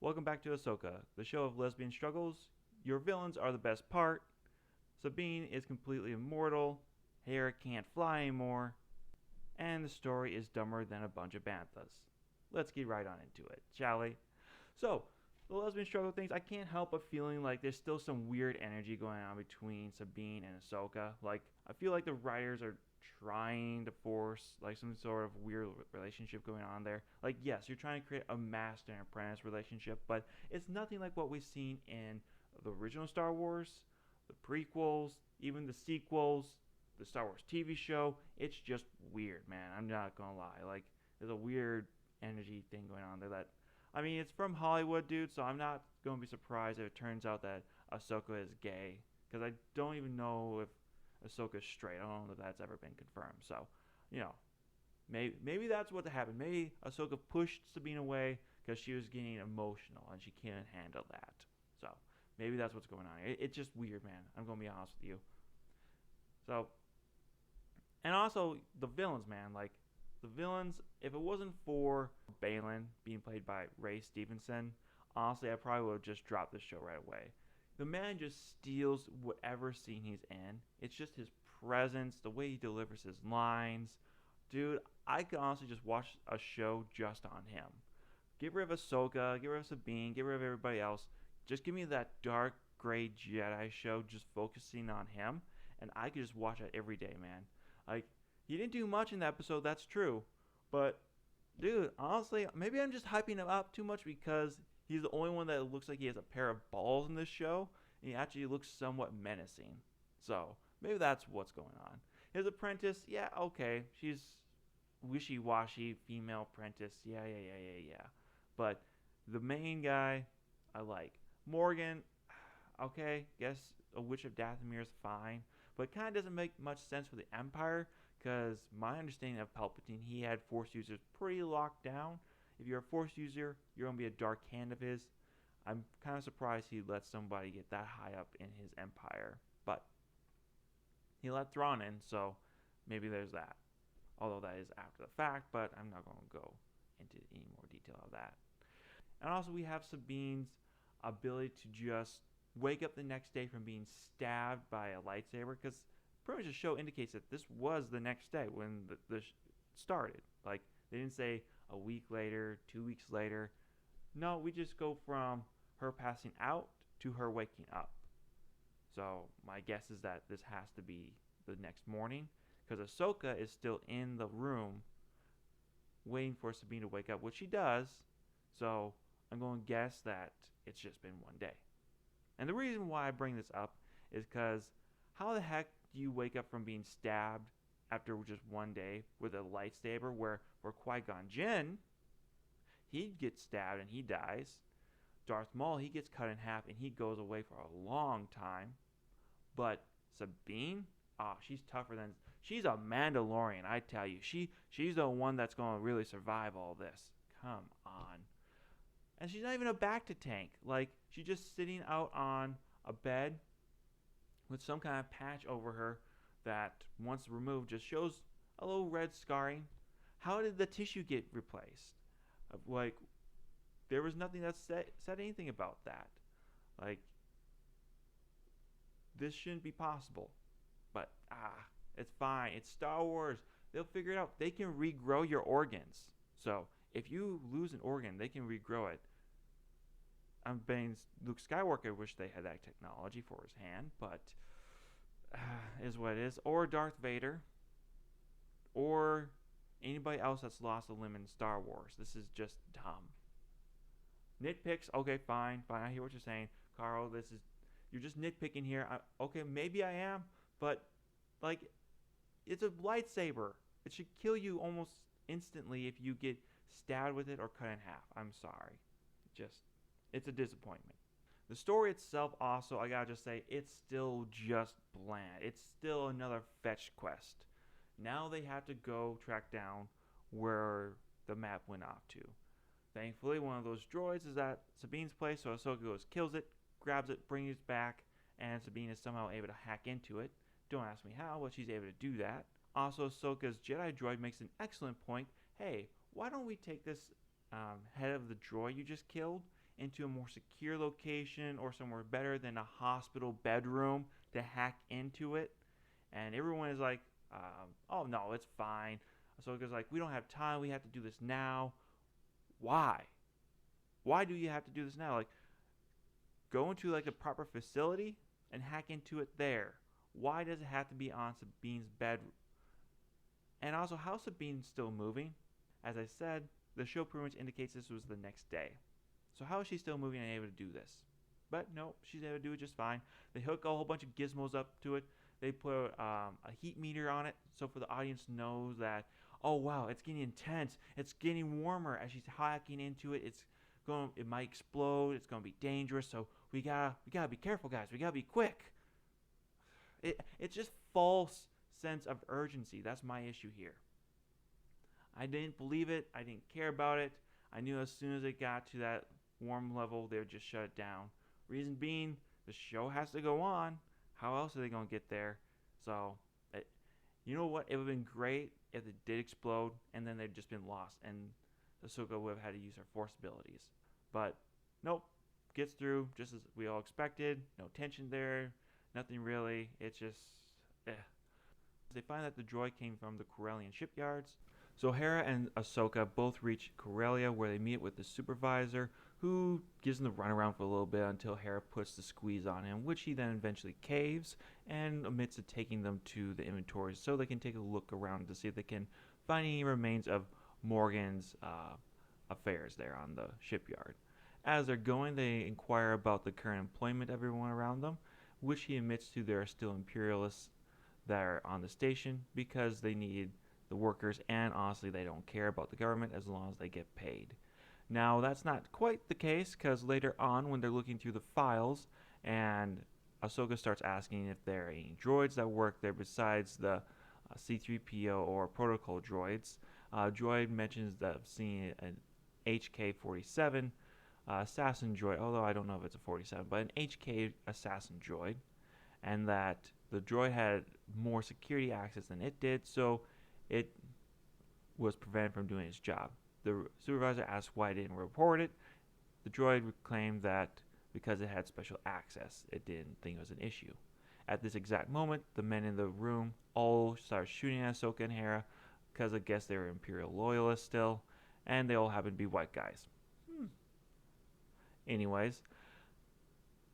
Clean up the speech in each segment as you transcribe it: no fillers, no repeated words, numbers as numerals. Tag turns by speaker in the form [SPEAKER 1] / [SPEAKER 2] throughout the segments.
[SPEAKER 1] Welcome back to Ahsoka, the show of lesbian struggles. Your villains are the best part. Sabine is completely immortal. Hera can't fly anymore. And the story is dumber than a bunch of banthas. Let's get right on into it, shall we? So, the lesbian struggle things, I can't help but feeling like there's still some weird energy going on between Sabine and Ahsoka. Like, I feel like the writers are trying to force like some sort of weird relationship going on there. Like, yes, you're trying to create a master and apprentice relationship, but it's nothing like what we've seen in the original Star Wars, the prequels, even the sequels, the Star Wars TV show. It's just weird, man. I'm not gonna lie. Like, there's a weird energy thing going on there that I mean, it's from Hollywood, dude, so I'm not going to be surprised if it turns out that Ahsoka is gay. Because I don't even know if Ahsoka's straight. I don't know if that's ever been confirmed. So, you know, maybe that's what happened. Maybe Ahsoka pushed Sabine away because she was getting emotional and she can't handle that. So, maybe that's what's going on. It's just weird, man. I'm going to be honest with you. So, and also the villains, man. Like the villains, if it wasn't for Balin being played by Ray Stevenson, honestly, I probably would have just dropped the show right away. The man just steals whatever scene he's in. It's just his presence, the way he delivers his lines. Dude, I could honestly just watch a show just on him. Get rid of Ahsoka, get rid of Sabine, get rid of everybody else. Just give me that dark gray Jedi show just focusing on him, and I could just watch that every day, man. Like, he didn't do much in the episode, that's true. But, dude, honestly, maybe I'm just hyping him up too much because he's the only one that looks like he has a pair of balls in this show, and he actually looks somewhat menacing. So, maybe that's what's going on. His apprentice, yeah, okay. She's wishy washy female apprentice. Yeah. But the main guy, I like. Morgan, okay, guess a witch of Dathomir is fine, but it kind of doesn't make much sense for the Empire because my understanding of Palpatine, he had Force users pretty locked down. If you're a Force user, you're gonna be a dark hand of his. I'm kind of surprised he let somebody get that high up in his Empire, but he let Thrawn in, so maybe there's that. Although that is after the fact, but I'm not going to go into any more detail of that. And also, we have Sabine's ability to just wake up the next day from being stabbed by a lightsaber, because pretty much the show indicates that this was the next day when the started. Like, they didn't say a week later, 2 weeks later. No, we just go from her passing out to her waking up. So, my guess is that this has to be the next morning, because Ahsoka is still in the room waiting for Sabine to wake up, which she does. So I'm going to guess that it's just been one day. And the reason why I bring this up is because how the heck do you wake up from being stabbed after just one day with a lightsaber where for Qui-Gon Jinn, he gets stabbed and he dies. Darth Maul, he gets cut in half and he goes away for a long time. But Sabine, she's tougher than she's a Mandalorian, I tell you. She's the one that's going to really survive all this. Come on. And she's not even a back to tank. Like, she's just sitting out on a bed with some kind of patch over her that once removed just shows a little red scarring. How did the tissue get replaced? Like, there was nothing that said anything about that. Like, this shouldn't be possible. But it's fine. It's Star Wars. They'll figure it out. They can regrow your organs. So if you lose an organ, they can regrow it. I'm betting Luke Skywalker wished they had that technology for his hand, but is what it is. Or Darth Vader, or anybody else that's lost a limb in Star Wars. This is just dumb. Nitpicks, okay, fine. I hear what you're saying, Carl. You're just nitpicking here. Okay, maybe I am, but like, it's a lightsaber. It should kill you almost instantly if you get stabbed with it or cut in half. I'm sorry. It's a disappointment. The story itself also, I gotta just say, it's still just bland. It's still another fetch quest. Now they have to go track down where the map went off to. Thankfully, one of those droids is at Sabine's place, so Ahsoka goes, kills it, grabs it, brings it back, and Sabine is somehow able to hack into it. Don't ask me how, but she's able to do that. Also, Ahsoka's Jedi droid makes an excellent point. Hey, why don't we take this head of the droid you just killed into a more secure location or somewhere better than a hospital bedroom to hack into it. And everyone is like, oh no, it's fine. Ahsoka's like, we don't have time. We have to do this now. Why? Why do you have to do this now? Like, go into like a proper facility and hack into it there. Why does it have to be on Sabine's bed? And also, how's Sabine still moving? As I said, the show pretty much indicates this was the next day. So how is she still moving and able to do this? But no, she's able to do it just fine. They hook a whole bunch of gizmos up to it. They put a heat meter on it, so for the audience knows that, oh wow, it's getting intense. It's getting warmer as she's hacking into it. It might explode. It's gonna be dangerous. So we gotta be careful, guys. We gotta be quick. It's just false sense of urgency. That's my issue here. I didn't believe it. I didn't care about it. I knew as soon as it got to that warm level, they would just shut it down. Reason being, the show has to go on. How else are they going to get there? So, you know what? It would have been great if it did explode and then they'd just been lost and Ahsoka would have had to use her force abilities. But, nope. Gets through just as we all expected. No tension there. Nothing really. It's just, eh. They find that the droid came from the Corellian shipyards. So Hera and Ahsoka both reach Corellia where they meet with the supervisor, who gives them the runaround for a little bit until Hera puts the squeeze on him, which he then eventually caves and admits to taking them to the inventories so they can take a look around to see if they can find any remains of Morgan's affairs there on the shipyard. As they're going, they inquire about the current employment of everyone around them, which he admits to there are still imperialists that are on the station because they need the workers, and honestly they don't care about the government as long as they get paid. Now that's not quite the case, because later on when they're looking through the files and Ahsoka starts asking if there are any droids that work there besides the C-3PO or protocol droids, droid mentions that seeing an HK-47 assassin droid, although I don't know if it's a 47, but an HK assassin droid, and that the droid had more security access than it did, so it was prevented from doing its job. The supervisor asked why it didn't report it. The droid claimed that because it had special access, it didn't think it was an issue. At this exact moment, the men in the room all start shooting at Ahsoka and Hera because I guess they were Imperial loyalists still, and they all happen to be white guys. Anyways,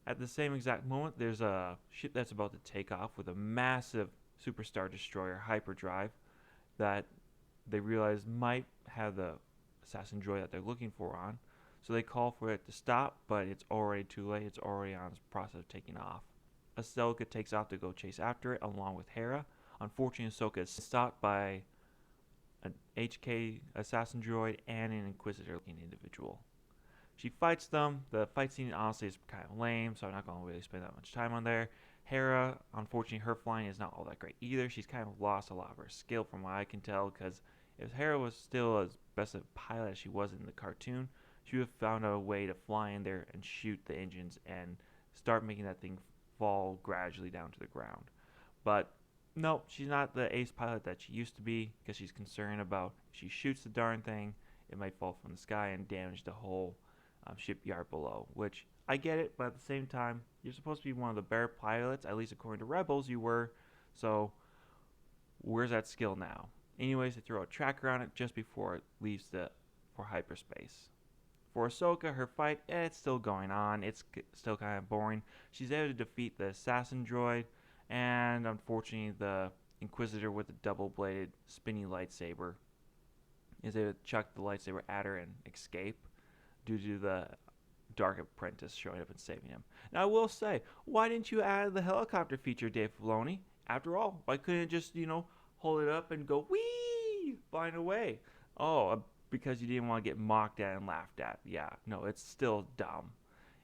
[SPEAKER 1] at the same exact moment, there's a ship that's about to take off with a massive superstar destroyer hyperdrive that they realize might have the assassin droid that they're looking for on. So they call for it to stop, but it's already too late. It's already on its process of taking off. Ahsoka takes off to go chase after it along with Hera. Unfortunately, Ahsoka is stopped by an HK assassin droid and an Inquisitor looking individual. She fights them. The fight scene honestly is kind of lame, so I'm not going to really spend that much time on there. Hera, unfortunately, her flying is not all that great either. She's kind of lost a lot of her skill from what I can tell, because if Hera was still as best a pilot as she was in the cartoon, she would have found a way to fly in there and shoot the engines and start making that thing fall gradually down to the ground. But no, she's not the ace pilot that she used to be, because she's concerned about if she shoots the darn thing, it might fall from the sky and damage the whole shipyard below, which I get it, but at the same time, you're supposed to be one of the better pilots, at least according to Rebels you were, so where's that skill now? Anyways, they throw a tracker on it just before it leaves for hyperspace. For Ahsoka, her fight, it's still going on, it's still kind of boring. She's able to defeat the assassin droid, and unfortunately the Inquisitor with the double-bladed spinny lightsaber is able to chuck the lightsaber at her and escape, due to the Dark Apprentice showing up and saving him. Now, I will say, why didn't you add the helicopter feature, Dave Filoni? After all, why couldn't it just, hold it up and go, whee, flying away? Oh, because you didn't want to get mocked at and laughed at. Yeah, no, it's still dumb.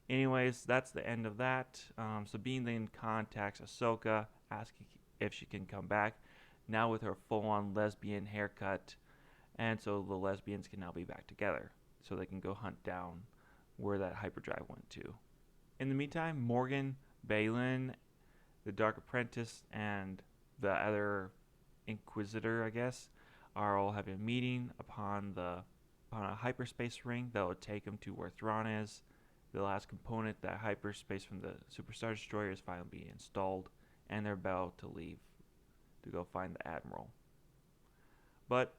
[SPEAKER 1] Anyways, that's the end of that. Sabine then contacts Ahsoka, asking if she can come back, now with her full-on lesbian haircut, and so the lesbians can now be back together, so they can go hunt down where that hyperdrive went to. In the meantime, Morgan, Balin, the Dark Apprentice, and the other Inquisitor, I guess, are all having a meeting upon a hyperspace ring that will take them to where Thrawn is, the last component, that hyperspace from the Superstar Destroyer, is finally being installed, and they're about to leave to go find the Admiral. But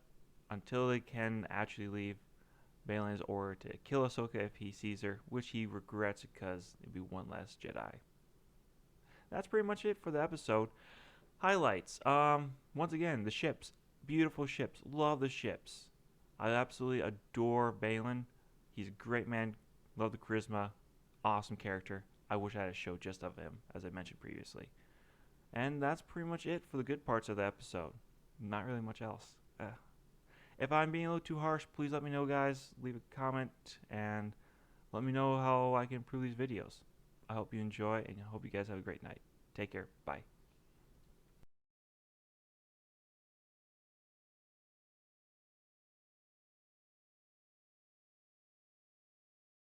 [SPEAKER 1] until they can actually leave, Baylan is ordered to kill Ahsoka if he sees her, which he regrets because it'd be one less Jedi. That's pretty much it for the episode. Highlights. Once again, the ships. Beautiful ships. Love the ships. I absolutely adore Baylan. He's a great man. Love the charisma. Awesome character. I wish I had a show just of him, as I mentioned previously. And that's pretty much it for the good parts of the episode. Not really much else. If I'm being a little too harsh, please let me know, guys. Leave a comment and let me know how I can improve these videos. I hope you enjoy, and I hope you guys have a great night. Take care. Bye.